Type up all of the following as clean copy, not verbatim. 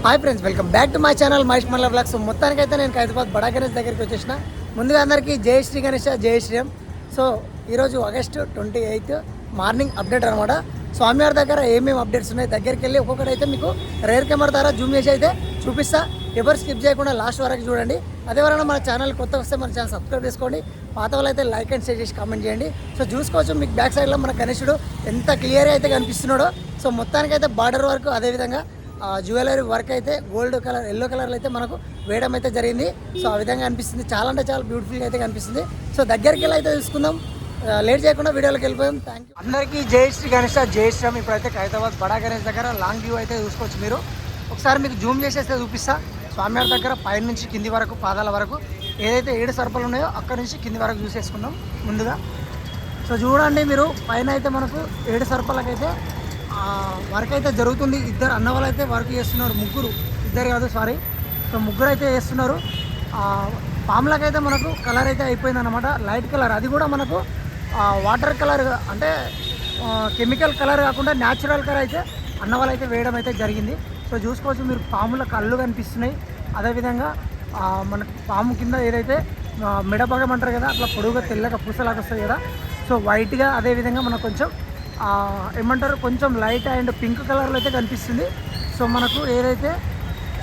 Hi friends, welcome back to my channel Mahesh మల్ల blogs. మొత్తానికైతే నేను హైదరాబాద్ బడా గణేష్ దగ్గరికి వచ్చేసిన. ముందుగా అందరికీ జై శ్రీ గణేష్, జై శ్రీరామ్. సో ఈరోజు ఆగస్టు 28 మార్నింగ్ అప్డేట్ అనమాట. స్వామివారి దగ్గర ఏమేమి అప్డేట్స్ ఉన్నాయి దగ్గరికి వెళ్ళి ఒక్కొక్కటి అయితే మీకు రేర్ కెమెరా ద్వారా జూమ్ చేసి అయితే చూపిస్తా. ఎవరు స్కిప్ చేయకుండా లాస్ట్ వరకు చూడండి. అదేవరైనా మన ఛానల్ కొత్త వస్తే మన ఛానల్ సబ్స్క్రైబ్ చేసుకోండి. పాత వాళ్ళు అయితే లైక్ అండ్ షేర్ చేసి కామెంట్ చేయండి. సో చూసుకోవచ్చు మీకు బ్యాక్ సైడ్లో మన గణేశుడు ఎంత క్లియర్గా అయితే కనిపిస్తున్నాడో. సో మొత్తానికైతే బార్డర్ వరకు అదేవిధంగా జ్యువెలరీ వర్క్ అయితే గోల్డ్ కలర్, ఎల్లో కలర్లో అయితే మనకు వేయడం అయితే జరిగింది. సో ఆ విధంగా అనిపిస్తుంది, చాలా అంటే చాలా బ్యూటిఫుల్గా అయితే కనిపిస్తుంది. సో దగ్గరికి వెళ్ళి అయితే తెలుసుకుందాం. లేట్ చేయకుండా వీడియోలోకి వెళ్ళిపోయాం. థ్యాంక్ యూ అందరికీ. జై శ్రీ గణేష్, జై శ్రీరామ్. ఇప్పుడైతే హైదరాబాద్ బడా గణేష్ దగ్గర లాంగ్ వ్యూ అయితే చూసుకోవచ్చు. మీరు ఒకసారి మీకు జూమ్ చేసేస్తే చూపిస్తా. స్వామివారి దగ్గర పైన నుంచి కింది వరకు, పాదాల వరకు ఏదైతే 7 సర్పలు ఉన్నాయో అక్కడి నుంచి కింది వరకు చూసేసుకుందాం ముందుగా. సో చూడండి, మీరు పైన అయితే మనకు 7 సర్పలకైతే వర్క్ అయితే జరుగుతుంది. ఇద్దరు అన్న వాళ్ళు అయితే వర్క్ చేస్తున్నారు, ముగ్గురు, ఇద్దరు కాదు సారీ. సో ముగ్గురు అయితే చేస్తున్నారు. పాములకైతే మనకు కలర్ అయితే అయిపోయింది అనమాట, లైట్ కలర్. అది కూడా మనకు వాటర్ కలర్, అంటే కెమికల్ కలర్ కాకుండా న్యాచురల్ కలర్ అయితే అన్న వాళ్ళు అయితే వేయడం అయితే జరిగింది. సో చూసుకోవచ్చు మీరు, పాముల కళ్ళు కనిపిస్తున్నాయి. అదేవిధంగా మన పాము కింద ఏదైతే మిడభాగం అంటారు కదా, అట్లా పొడుగుగా తెల్లగా పూసలాగా వస్తాయి కదా. సో వైట్గా, అదేవిధంగా మనకు కొంచెం ఏమంటారు, కొంచెం లైట్ అండ్ పింక్ కలర్లో అయితే కనిపిస్తుంది. సో మనకు ఏదైతే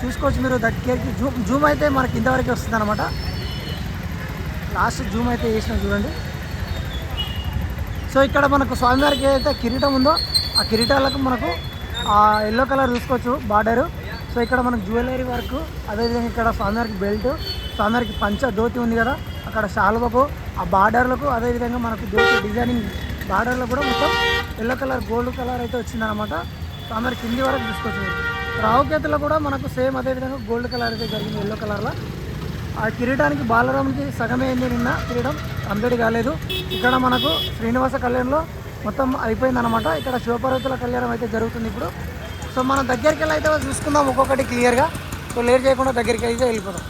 చూసుకోవచ్చు మీరు, దగ్గరికి జూమ్ అయితే మనకి ఇంతవరకు వస్తుంది అనమాట. లాస్ట్ జూమ్ అయితే వేసినాం చూడండి. సో ఇక్కడ మనకు స్వామివారికి ఏదైతే కిరీటం ఉందో ఆ కిరీటాలకు మనకు ఎల్లో కలర్ చూసుకోవచ్చు బార్డరు. సో ఇక్కడ మనకు జ్యువెలరీ వర్క్, అదేవిధంగా ఇక్కడ స్వామివారికి బెల్ట్, స్వామివారికి పంచ ధోతి ఉంది కదా, అక్కడ శాలువకు ఆ బార్డర్లకు, అదేవిధంగా మనకు ధోతి డిజైనింగ్ బార్డర్లో కూడా మొత్తం ఎల్లో కలర్, గోల్డ్ కలర్ అయితే వచ్చిందనమాట. స్వామివారి కింది వరకు చూసుకోవచ్చు. రావుకేతులో కూడా మనకు సేమ్ అదేవిధంగా గోల్డ్ కలర్ అయితే జరిగింది, ఎల్లో కలర్లో. ఆ కిరీటానికి బాలరాముకి సగమే అయింది, నిన్న కిరీటం కంప్లీట్ కాలేదు. ఇక్కడ మనకు శ్రీనివాస కళ్యాణంలో మొత్తం అయిపోయిందనమాట. ఇక్కడ శివపార్వతుల కళ్యాణం అయితే జరుగుతుంది ఇప్పుడు. సో మనం దగ్గరికి వెళ్ళి అయితే చూసుకుందాం ఒక్కొక్కటి క్లియర్గా. సో లేట్ చేయకుండా దగ్గరికి అయితే వెళ్ళిపోదాం.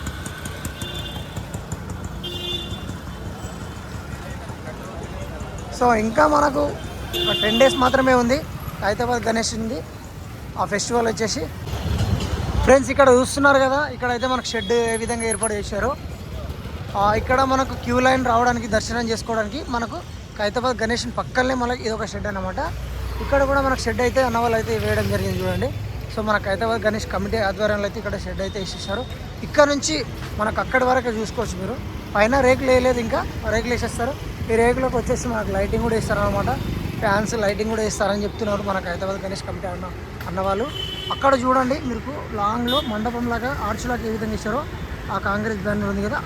సో ఇంకా మనకు ఒక 10 డేస్ మాత్రమే ఉంది హైదరాబాద్ గణేష్ ఉంది ఆ ఫెస్టివల్ వచ్చేసి. ఫ్రెండ్స్ ఇక్కడ చూస్తున్నారు కదా, ఇక్కడైతే మనకు షెడ్ ఏ విధంగా ఏర్పాటు చేశారు. ఇక్కడ మనకు క్యూ లైన్ రావడానికి, దర్శనం చేసుకోవడానికి మనకు హైదరాబాద్ గణేష్ పక్కనే మనకి ఇది ఒక షెడ్ అనమాట. ఇక్కడ కూడా మనకు షెడ్ అయితే అన్నవాళ్ళు అయితే వేయడం జరిగింది చూడండి. సో మనకు హైదరాబాద్ గణేష్ కమిటీ ఆధ్వర్యంలో అయితే ఇక్కడ షెడ్ అయితే వేసేసారు. ఇక్కడ నుంచి మనకు అక్కడి వరకు చూసుకోవచ్చు మీరు. పైన రేకులు వేయలేదు, ఇంకా రేకులు వేసేస్తారు. ఈ రేకులకు వచ్చేసి మనకు లైటింగ్ కూడా ఇస్తారనమాట, ఫ్యాన్స్ లైటింగ్ కూడా ఇస్తారని చెప్తున్నారు మనకు హైదరాబాద్ గణేష్ కమిటీ అన్నవాళ్ళు. అక్కడ చూడండి మీకు లాంగ్లో మండపం లాగా ఆర్చులాగా ఏ విధంగా ఇస్తారో, ఆ కాంగ్రెస్ బ్యానర్ ఉంది కదా,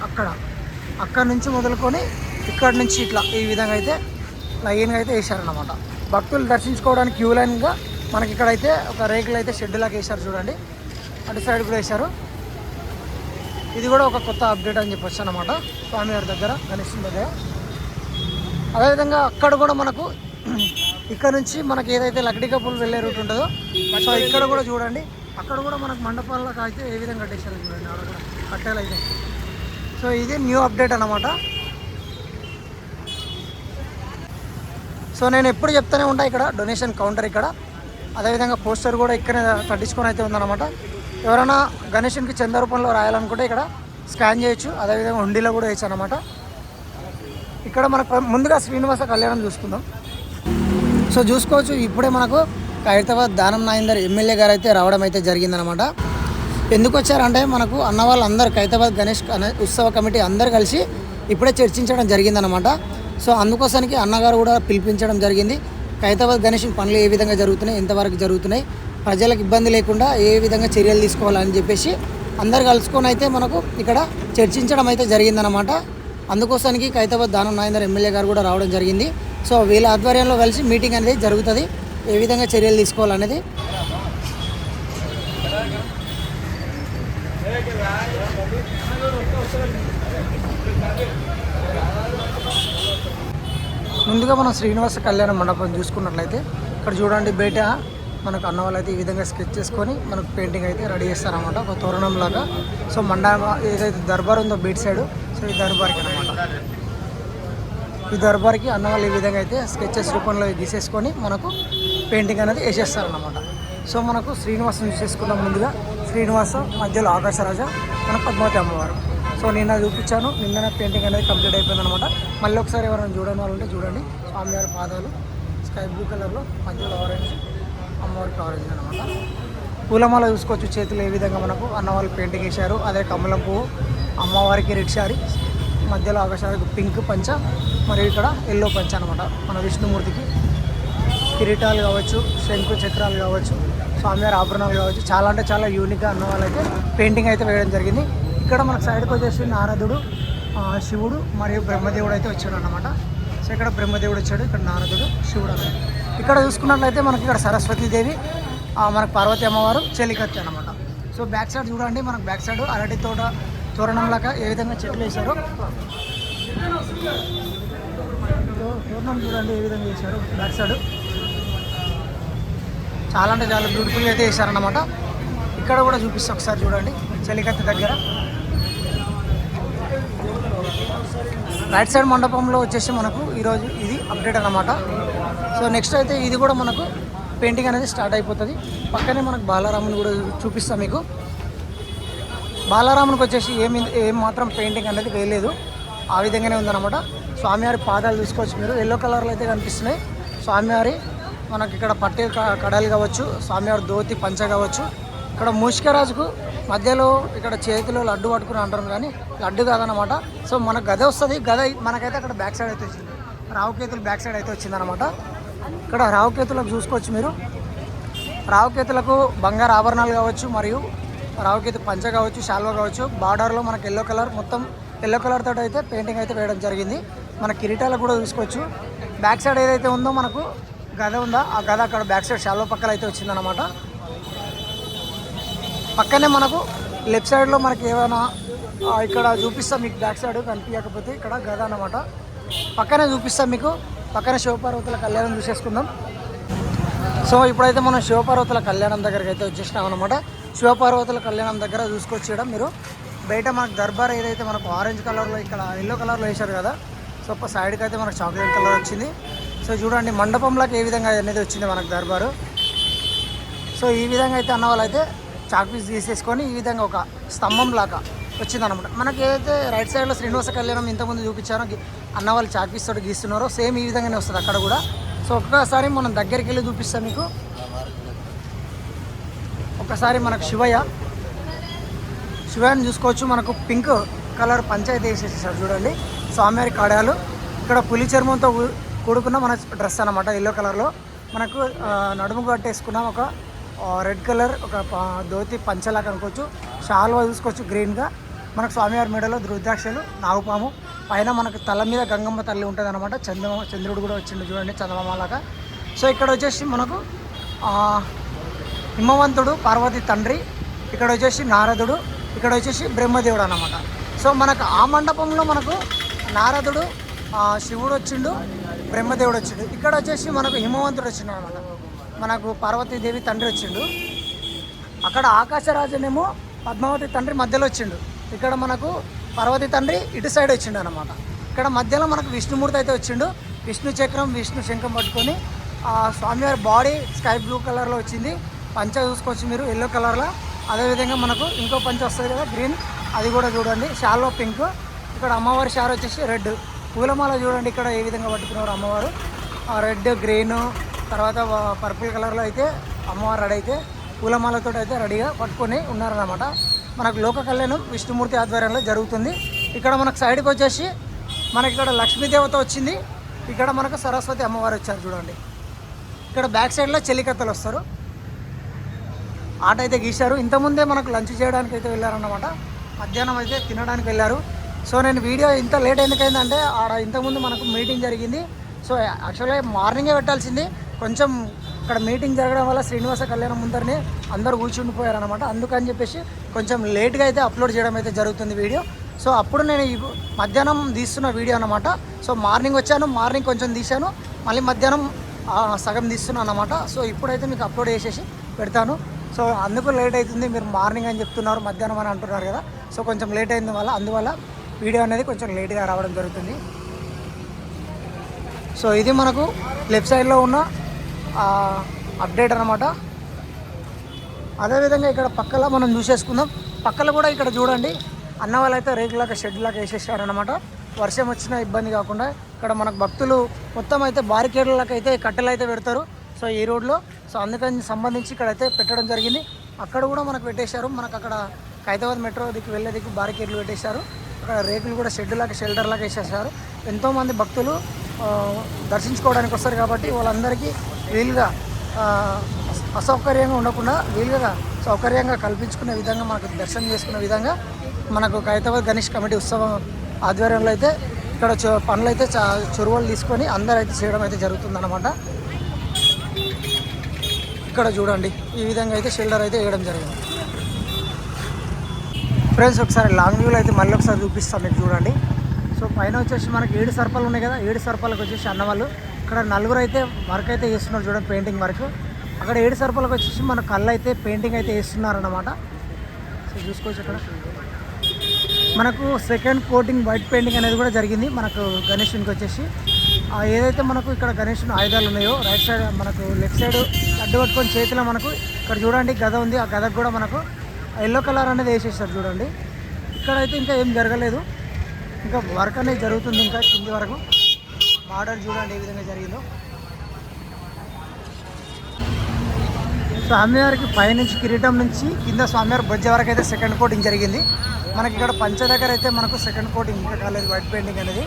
అక్కడ నుంచి మొదలుకొని ఇక్కడ నుంచి ఇట్లా ఈ విధంగా అయితే లైన్గా అయితే వేసారనమాట. భక్తులు దర్శించుకోవడానికి క్యూ లైన్గా మనకి ఇక్కడైతే ఒక రేకులు అయితే షెడ్ లాగా వేసారు చూడండి. అటు సైడ్ కూడా వేశారు. ఇది కూడా ఒక కొత్త అప్డేట్ అని చెప్పొచ్చు అనమాట స్వామివారి దగ్గర, గణేష్ దగ్గర. అదేవిధంగా అక్కడ కూడా మనకు ఇక్కడ నుంచి మనకి ఏదైతే లక్డికప్పులు వెళ్ళే రూట్ ఉంటుందో, సో ఇక్కడ కూడా చూడండి, అక్కడ కూడా మనకు మండపాలకు అయితే ఏ విధంగా కట్టేశారు చూడండి, అక్కడ కూడా కట్టేలు అయితే. సో ఇది న్యూ అప్డేట్ అన్నమాట. సో నేను ఎప్పుడు చెప్తూనే ఉంటా, ఇక్కడ డొనేషన్ కౌంటర్ ఇక్కడ, అదేవిధంగా పోస్టర్ కూడా ఇక్కడ కట్టించుకొని అయితే ఉందన్నమాట. ఎవరైనా గణేషన్కి చంద రూపంలో రాయాలనుకుంటే ఇక్కడ స్కాన్ చేయొచ్చు. అదేవిధంగా హుండీలో కూడా వేయచ్చు అనమాట. ఇక్కడ మనకు ముందుగా శ్రీనివాస కళ్యాణం చూసుకుందాం. సో చూసుకోవచ్చు, ఇప్పుడే మనకు హైదరాబాద్ దానం నాయందర్ ఎమ్మెల్యే గారు అయితే రావడం అయితే జరిగిందనమాట. ఎందుకు వచ్చారంటే మనకు అన్న వాళ్ళందరూ హైదరాబాద్ గణేష్ ఉత్సవ కమిటీ అందరు కలిసి ఇప్పుడే చర్చించడం జరిగిందనమాట. సో అందుకోసానికి అన్నగారు కూడా పిలిపించడం జరిగింది. హైదరాబాద్ గణేష్ పనులు ఏ విధంగా జరుగుతున్నాయి, ఎంతవరకు జరుగుతున్నాయి, ప్రజలకు ఇబ్బంది లేకుండా ఏ విధంగా చర్యలు తీసుకోవాలని చెప్పేసి అందరు కలుసుకొని అయితే మనకు ఇక్కడ చర్చించడం అయితే జరిగిందనమాట. అందుకోసానికి హైదరాబాద్ దానం నాయందర్ ఎమ్మెల్యే గారు కూడా రావడం జరిగింది. సో వీళ్ళ ఆధ్వర్యంలో కలిసి మీటింగ్ అనేది జరుగుతుంది, ఏ విధంగా చర్యలు తీసుకోవాలనేది. ముందుగా మనం శ్రీనివాస కళ్యాణ మండపం చూసుకున్నట్లయితే ఇక్కడ చూడండి, బయట మనకు అన్న వాళ్ళు అయితే ఈ విధంగా స్కెచ్ చేసుకొని మనకు పెయింటింగ్ అయితే రెడీ చేస్తారనమాట, ఒక తోరణం లాగా. సో ఏదైతే దర్బార్ ఉందో బీట్ సైడ్, సో ఈ దర్బార్కి అనమాట. ఈ దర్బార్కి అన్న వాళ్ళు ఈ విధంగా అయితే స్కెచెస్ రూపంలో గీసేసుకొని మనకు పెయింటింగ్ అనేది వేసేస్తారన్నమాట. సో మనకు శ్రీనివాసం చూసేసుకున్నాం. ముందుగా శ్రీనివాస, మధ్యలో ఆకాశరాజ, మన పద్మావతి అమ్మవారు. సో నిన్న చూపించాను, నిన్న పెయింటింగ్ అనేది కంప్లీట్ అయిపోయింది అనమాట. మళ్ళీ ఒకసారి ఎవరైనా చూడని వాళ్ళు ఉంటే చూడండి. స్వామివారి పాదాలు స్కై బ్లూ కలర్లో, మధ్యలో ఆరెంజ్, అమ్మవారికి ఆరెంజ్ అనమాట. పూలమాల చూసుకోవచ్చు చేతులు ఏ విధంగా మనకు అన్నవాళ్ళు పెయింటింగ్ వేశారు. అదే కమలం పువ్వు, అమ్మవారికి రెడ్ శారీ, మధ్యలో ఆకాశానికి పింక్ పంచ, మరియు ఇక్కడ ఎల్లో పంచ అనమాట. మన విష్ణుమూర్తికి కిరీటాలు కావచ్చు, శంకు చక్రాలు కావచ్చు, స్వామివారి ఆభరణాలు కావచ్చు, చాలా అంటే చాలా యూనిక్గా అన్న వాళ్ళైతే పెయింటింగ్ అయితే వేయడం జరిగింది. ఇక్కడ మనకు సైడ్కి వచ్చేసి నారదుడు, శివుడు మరియు బ్రహ్మదేవుడు అయితే వచ్చాడు అన్నమాట. సో ఇక్కడ బ్రహ్మదేవుడు వచ్చాడు, ఇక్కడ నారదుడు, శివుడు అన్నమాట. ఇక్కడ చూసుకున్నట్లయితే మనకి ఇక్కడ సరస్వతీదేవి, మనకు పార్వతి అమ్మవారు, చెలికత్తి అనమాట. సో బ్యాక్ సైడ్ చూడండి, మనకు బ్యాక్ సైడ్ అరటి తోట తోరణంలాగా ఏ విధంగా చెట్లు వేశారో, తోరణం చూడండి ఏ విధంగా వేశారు. బ్యాక్ సైడ్ చాలా అంటే చాలా బ్యూటిఫుల్గా అయితే వేశారన్నమాట. ఇక్కడ కూడా చూపిస్తే ఒకసారి చూడండి, చెలికత్తి దగ్గర రైట్ సైడ్ మండపంలో వచ్చేసి మనకు ఈరోజు ఇది అప్డేట్ అన్నమాట. సో నెక్స్ట్ అయితే ఇది కూడా మనకు పెయింటింగ్ అనేది స్టార్ట్ అయిపోతుంది. పక్కనే మనకు బాలరాముని కూడా చూపిస్తాం మీకు. బాలరామునికి వచ్చేసి ఏం మాత్రం పెయింటింగ్ అనేది వేయలేదు, ఆ విధంగానే ఉందన్నమాట. స్వామివారి పాదాలు చూసుకోవచ్చు మీరు, ఎల్లో కలర్లో అయితే కనిపిస్తున్నాయి. స్వామివారి మనకి ఇక్కడ పట్టే కడాలు కావచ్చు, స్వామివారి ధోతి పంచ కావచ్చు. ఇక్కడ మూషికరాజుకు మధ్యలో ఇక్కడ చేతిలో లడ్డు పట్టుకుని అంటారు, కానీ లడ్డు కాదనమాట. సో మనకు గద వస్తుంది, గద మనకైతే అక్కడ బ్యాక్ సైడ్ అయితే వచ్చింది, రావుకేతులు బ్యాక్ సైడ్ అయితే వచ్చిందనమాట. ఇక్కడ రావుకేతులకు చూసుకోవచ్చు మీరు, రావుకేతులకు బంగారు ఆభరణాలు కావచ్చు, మరియు రావుకేతు పంచ కావచ్చు, శాల్వా కావచ్చు. బార్డర్లో మనకు ఎల్లో కలర్, మొత్తం ఎల్లో కలర్ తోటి అయితే పెయింటింగ్ అయితే వేయడం జరిగింది. మన కిరీటాలకు కూడా చూసుకోవచ్చు. బ్యాక్ సైడ్ ఏదైతే ఉందో మనకు గద ఉందా, ఆ గద అక్కడ బ్యాక్ సైడ్ శాల్వా పక్కన అయితే వచ్చిందనమాట. పక్కనే మనకు లెఫ్ట్ సైడ్లో మనకి ఏమైనా ఇక్కడ చూపిస్తాం మీకు, బ్యాక్ సైడ్ కనిపించకపోతే ఇక్కడ గద అనమాట. పక్కనే చూపిస్తాం మీకు, పక్కన శివపార్వతుల కళ్యాణం చూసేసుకుందాం. సో ఇప్పుడైతే మనం శివపార్వతుల కళ్యాణం దగ్గరికి అయితే వచ్చేసినాం అనమాట. శివపార్వతుల కళ్యాణం దగ్గర చూసుకొచ్చేయడం మీరు. బయట మనకు దర్బార్ ఏదైతే మనకు ఆరెంజ్ కలర్లో, ఇక్కడ ఎల్లో కలర్లో వేశారు కదా. సో సైడ్కి అయితే మనకు చాక్లెట్ కలర్ వచ్చింది. సో చూడండి మండపంలోకి ఏ విధంగా అనేది వచ్చింది మనకు దర్బారు. సో ఈ విధంగా అయితే అన్న వాళ్ళు అయితే చాక్ పీస్ తీసేసుకొని ఈ విధంగా ఒక స్తంభం లాగా వచ్చిందనమాట. మనకి ఏదైతే రైట్ సైడ్లో శ్రీనివాస కళ్యాణం ఇంతకుముందు చూపించారో అన్న వాళ్ళు చాక్ పీస్ తోటి గీస్తున్నారో సేమ్ ఈ విధంగానే వస్తుంది అక్కడ కూడా. సో ఒక్కసారి మనం దగ్గరికి వెళ్ళి చూపిస్తాం మీకు. ఒకసారి మనకు శివయ్యని చూసుకోవచ్చు. మనకు పింక్ కలర్ పంచాయతీ వేసేసారు చూడండి. స్వామివారి కాడాలు, ఇక్కడ పులి చర్మంతో కూడుకున్న మన డ్రెస్ అనమాట, ఎల్లో కలర్లో. మనకు నడుము కట్టేసుకున్నాం ఒక రెడ్ కలర్, ఒక ధోతి పంచలాగా అనుకోవచ్చు. షాల్వా చూసుకోవచ్చు గ్రీన్గా. మనకు స్వామివారి మెడలో రుద్రాక్షలు, నాగుపాము, పైన మనకు తల మీద గంగమ్మ తల్లి ఉంటుంది అనమాట. చంద్రుడు కూడా వచ్చిండు చూడండి, చందమామలాగా. సో ఇక్కడ వచ్చేసి మనకు హిమవంతుడు, పార్వతి తండ్రి, ఇక్కడ వచ్చేసి నారదుడు, ఇక్కడ వచ్చేసి బ్రహ్మదేవుడు అన్నమాట. సో మనకు ఆ మండపంలో మనకు నారదుడు, శివుడు వచ్చిండు, బ్రహ్మదేవుడు వచ్చిండు. ఇక్కడ వచ్చేసి మనకు హిమవంతుడు వచ్చిండు అనమాట. మనకు పార్వతీదేవి తండ్రి వచ్చిండు. అక్కడ ఆకాశరాజునేమో పద్మావతి తండ్రి మధ్యలో వచ్చిండు. ఇక్కడ మనకు పార్వతి తండ్రి ఇటు సైడ్ వచ్చిండు అనమాట. ఇక్కడ మధ్యలో మనకు విష్ణుమూర్తి అయితే వచ్చిండు. విష్ణు చక్రం, విష్ణు శంఖం పట్టుకొని స్వామివారి బాడీ స్కై బ్లూ కలర్లో వచ్చింది. పంచ చూసుకోవచ్చు మీరు, ఎల్లో కలర్లో. అదేవిధంగా మనకు ఇంకో పంచ వస్తుంది కదా గ్రీన్, అది కూడా చూడండి. షాల్లో పింక్. ఇక్కడ అమ్మవారి షార్ వచ్చేసి రెడ్. పూలమాల చూడండి ఇక్కడ ఏ విధంగా పట్టుకున్నారు అమ్మవారు. రెడ్, గ్రీన్, తర్వాత పర్పుల్ కలర్లో అయితే అమ్మవారు రెడీ అయితే పూలమాలతో అయితే రెడీగా పట్టుకొని ఉన్నారన్నమాట. మనకు లోక కళ్యాణం విష్ణుమూర్తి ఆధ్వర్యంలో జరుగుతుంది. ఇక్కడ మనకు సైడ్కి వచ్చేసి మనకి ఇక్కడ లక్ష్మీదేవత వచ్చింది. ఇక్కడ మనకు సరస్వతి అమ్మవారు వచ్చారు చూడండి. ఇక్కడ బ్యాక్ సైడ్లో చెలికత్తలు వస్తారు. ఆట అయితే గీశారు. ఇంతకుముందే మనకు లంచ్ చేయడానికి అయితే వెళ్ళారన్నమాట. మధ్యాహ్నం అయితే తినడానికి వెళ్ళారు. సో నేను వీడియో ఇంత లేట్ ఎందుకైందంటే ఆడ ఇంతకుముందు మనకు మీటింగ్ జరిగింది. సో యాక్చువల్గా మార్నింగే పెట్టాల్సింది, కొంచెం ఇక్కడ మీటింగ్ జరగడం వల్ల శ్రీనివాస కళ్యాణం ముందరనే అందరూ కూర్చుండిపోయారనమాట. అందుకని చెప్పేసి కొంచెం లేట్గా అయితే అప్లోడ్ చేయడం అయితే జరుగుతుంది వీడియో. సో అప్పుడు నేను మధ్యాహ్నం తీస్తున్న వీడియో అనమాట. సో మార్నింగ్ వచ్చాను, మార్నింగ్ కొంచెం తీశాను, మళ్ళీ మధ్యాహ్నం సగం తీస్తున్నాను అనమాట. సో ఇప్పుడైతే మీకు అప్లోడ్ చేసేసి పెడతాను. సో అందుకు లేట్ అవుతుంది, మీరు మార్నింగ్ అని చెప్తున్నారు, మధ్యాహ్నం అని అంటున్నారు కదా. సో కొంచెం లేట్ అయింది వల్ల, అందువల్ల వీడియో అనేది కొంచెం లేట్గా రావడం జరుగుతుంది. సో ఇది మనకు లెఫ్ట్ సైడ్లో ఉన్న అప్డేట్ అనమాట. అదేవిధంగా ఇక్కడ పక్కల మనం చూసేసుకుందాం. పక్కల కూడా ఇక్కడ చూడండి, అన్న వాళ్ళైతే రేకులాగా షెడ్ లాగా వేసేసారనమాట. వర్షం వచ్చినా ఇబ్బంది కాకుండా ఇక్కడ మనకు భక్తులు మొత్తం అయితే బారికేడ్లకు అయితే కట్టెలు అయితే పెడతారు. సో ఈ రోడ్లో సో అందుకని సంబంధించి ఇక్కడైతే పెట్టడం జరిగింది. అక్కడ కూడా మనకు పెట్టేశారు. మనకు అక్కడ హైదరాబాద్ మెట్రో దిక్కు వెళ్ళే దిక్కు బారికేడ్లు పెట్టేశారు. అక్కడ రేకులు కూడా షెల్టర్ లాగా వేసేసారు. ఎంతోమంది భక్తులు దర్శించుకోవడానికి వస్తారు కాబట్టి వాళ్ళందరికీ వీలుగా అసౌకర్యంగా ఉండకుండా వీలుగా సౌకర్యంగా కల్పించుకునే విధంగా మనకు దర్శనం చేసుకునే విధంగా మనకు హైదరాబాద్ గణేష్ కమిటీ ఉత్సవం ఆధ్వర్యంలో అయితే ఇక్కడ పనులు అయితే చొరవలు తీసుకొని అందరూ అయితే చేయడం అయితే జరుగుతుందన్నమాట. ఇక్కడ చూడండి, ఈ విధంగా అయితే షెల్టర్ అయితే వేయడం జరిగింది. ఫ్రెండ్స్ ఒకసారి లాంగ్ వ్యూలో అయితే మళ్ళీ ఒకసారి చూపిస్తాం మీకు చూడండి. సో పైన వచ్చేసి మనకి 7 సర్పాలు ఉన్నాయి కదా, 7 సర్పాలకు వచ్చేసి అన్నవాళ్ళు ఇక్కడ 4 అయితే వర్క్ అయితే చేస్తున్నారు చూడండి, పెయింటింగ్ వర్క్. అక్కడ 7 సర్పాలకు వచ్చేసి మన కళ్ళు అయితే పెయింటింగ్ అయితే వేస్తున్నారన్నమాట. సో చూసుకోవచ్చు అక్కడ మనకు సెకండ్ కోటింగ్ వైట్ పెయింటింగ్ అనేది కూడా జరిగింది మనకు గణేషునికి వచ్చేసి. ఏదైతే మనకు ఇక్కడ గణేషుని ఆయుధాలు ఉన్నాయో రైట్ సైడ్ మనకు లెఫ్ట్ సైడ్ అడ్డు పట్టుకొని చేతిలో మనకు ఇక్కడ చూడండి గద ఉంది. ఆ గదకు కూడా మనకు ఎల్లో కలర్ అనేది వేసేస్తారు చూడండి. ఇక్కడైతే ఇంకా ఏం జరగలేదు, ఇంకా వర్క్ అనేది జరుగుతుంది ఇంకా కింది వరకు. బార్డర్ చూడండి ఏ విధంగా జరిగిందో. స్వామివారికి పైనుంచి కిరీటం నుంచి కింద స్వామివారి బొజ్జ వరకు అయితే సెకండ్ కోటింగ్ జరిగింది. మనకి ఇక్కడ పంచ దగ్గర అయితే మనకు సెకండ్ కోటింగ్ ఇంకా కాలేదు వైట్ పెయింటింగ్ అనేది.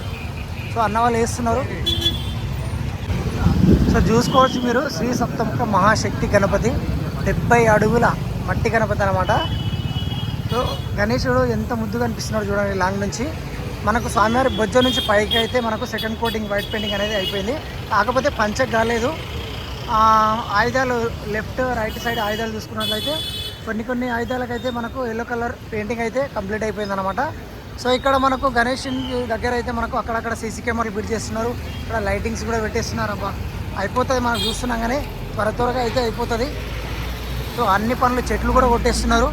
సో అన్న వాళ్ళు వేస్తున్నారు. సో చూసుకోవచ్చు మీరు, శ్రీ సప్తముఖ మహాశక్తి గణపతి 70 అడుగుల మట్టి గణపతి అనమాట. సో గణేశుడు ఎంత ముద్దుగా అనిపిస్తున్నాడు చూడండి లాంగ్ నుంచి. మనకు స్వామివారి బొజ్జ నుంచి పైకి అయితే మనకు సెకండ్ కోటింగ్ వైట్ పెయింటింగ్ అనేది అయిపోయింది. కాకపోతే పంచకు కాలేదు. ఆయుధాలు లెఫ్ట్ రైట్ సైడ్ ఆయుధాలు చూసుకున్నట్లయితే కొన్ని ఆయుధాలకైతే మనకు ఎల్లో కలర్ పెయింటింగ్ అయితే కంప్లీట్ అయిపోయింది అనమాట. సో ఇక్కడ మనకు గణేష్ దగ్గర అయితే మనకు అక్కడక్కడ సీసీ కెమెరాలు ఫిట్ చేస్తున్నారు. ఇక్కడ లైటింగ్స్ కూడా పెట్టేస్తున్నారు. అబ్బా అయిపోతుంది, మనం చూస్తున్నాం కానీ త్వరగా అయితే అయిపోతుంది. సో అన్ని పనులు చెట్లు కూడా కొట్టేస్తున్నారు.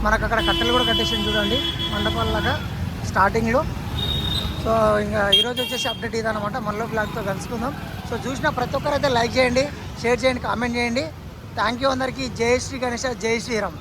మనకు అక్కడ కట్టెలు కూడా కట్టేసింది చూడండి మండపాలలాగా స్టార్టింగ్లో. సో ఇంకా ఈరోజు వచ్చేసి అప్డేట్ ఇదనమాట. మళ్ళీ బ్లాగ్తో కలుసుకుందాం. సో చూసిన ప్రతి ఒక్కరు అయితే లైక్ చేయండి, షేర్ చేయండి, కామెంట్ చేయండి. థ్యాంక్ యూ అందరికీ. జై శ్రీ గణేష, జై శ్రీరామ్.